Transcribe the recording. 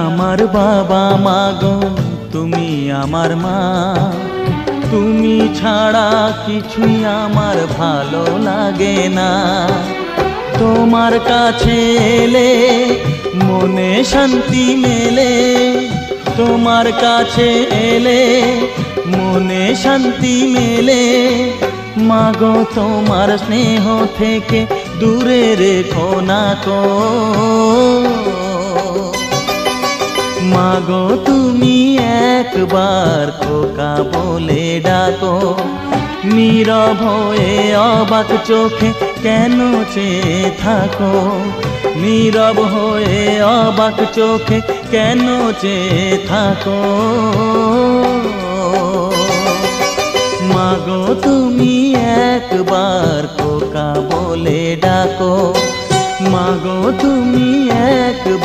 আমার বাবা মাগো, তুমি আমার মা। তুমি ছাড়া কিছুই আমার ভালো লাগে না। তোমার কাছে এলে মনে শান্তি মেলে, তোমার কাছে এলে মনে শান্তি মেলে। মাগো তোমার স্নেহ থেকে দূরে রেখো না কো। মাগো তুমি একবার খোকা বলে ডাকো। নীরব হয়ে অবাক চোখে কেন চেয়ে থাকো, নীরব হয়ে অবাক চোখে কেন চেয়ে থাকো। মাগো তুমি একবার খোকা বলে ডাকো, মাগো তুমি একবার